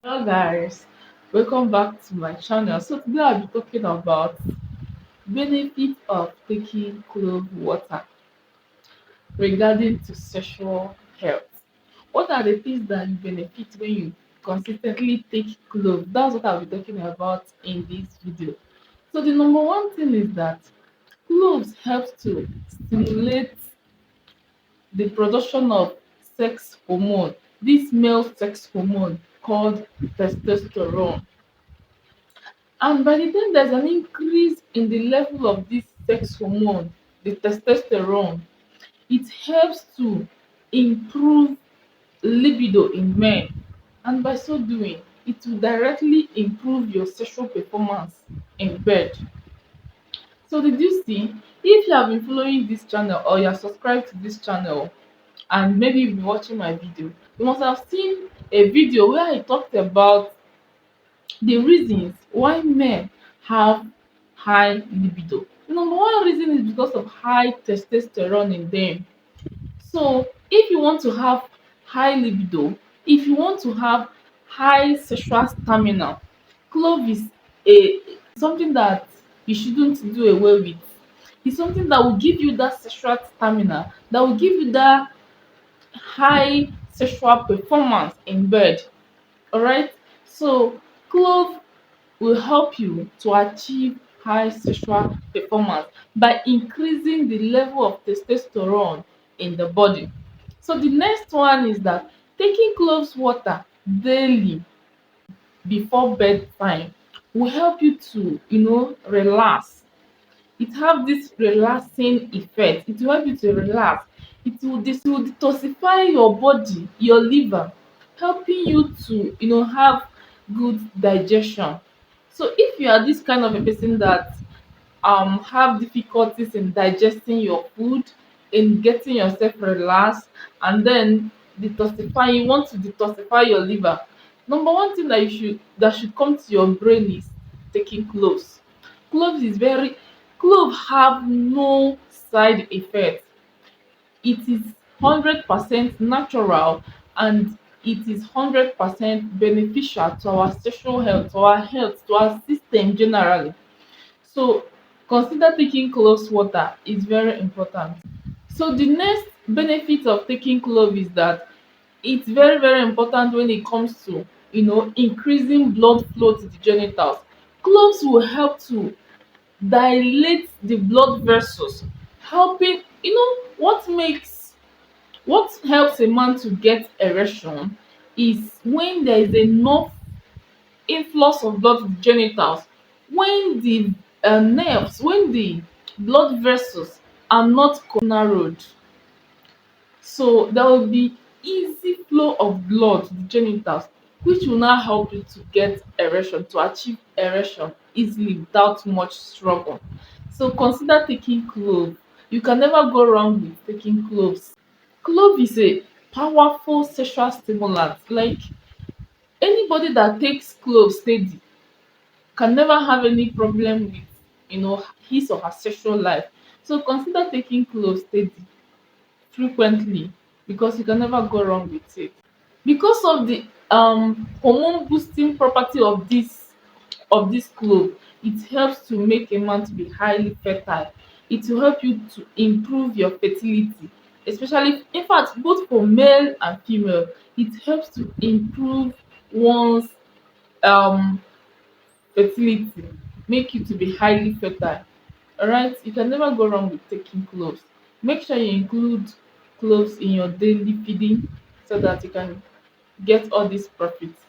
Hello guys, welcome back to my channel. So today I'll be talking about benefit of taking clove water regarding to sexual health. What are the things that you benefit when you consistently take clove? That's what I'll be talking about in this video. So the number one thing is that cloves helps to stimulate the production of sex hormone, this male sex hormone called testosterone. And by the time there's an increase in the level of this sex hormone, the testosterone, it helps to improve libido in men. And by so doing, it will directly improve your sexual performance in bed. So did you see? If you have been following this channel or you are subscribed to this channel and maybe you've been watching my video, you must have seen a video where I talked about the reasons why men have high libido. Number one reason is because of high testosterone in them. So if you want to have high libido, if you want to have high sexual stamina, clove is a something that you shouldn't do away with. It's something that will give you that sexual stamina, that will give you that high sexual performance in bed. Alright? So clove will help you to achieve high sexual performance by increasing the level of testosterone in the body. So the next one is that taking cloves water daily before bedtime will help you to relax. It have this relaxing effect. It will help you to relax. It will detoxify your body, your liver, helping you to have good digestion. So if you are this kind of a person that have difficulties in digesting your food, in getting yourself relaxed, and then detoxify, you want to detoxify your liver, number one thing that should come to your brain is taking cloves. Cloves is very clove have no side effect. It is 100% natural, and it is 100% beneficial to our sexual health, to our health, to our system generally. So consider taking clove water is very important. So the next benefit of taking clove is that it's very very important when it comes to increasing blood flow to the genitals. Cloves will help to dilate the blood vessels, helping what helps a man to get erection is when there is enough influx of blood to the genitals, when the nerves, when the blood vessels are not narrowed, so there will be easy flow of blood to the genitals, which will now help you to get erection, to achieve erection easily without much struggle. So consider taking clove. You can never go wrong with taking cloves. Clove is a powerful sexual stimulant. Like anybody that takes clove steady can never have any problem with his or her sexual life. So consider taking clove steady frequently, because you can never go wrong with it. Because of the hormone boosting property of this clove, it helps to make a man to be highly fertile. It will help you to improve your fertility, especially, in fact, both for male and female. It helps to improve one's um fertility, make you to be highly fertile. Alright, you can never go wrong with taking cloves. Make sure you include cloves in your daily feeding so that you can get all these profits.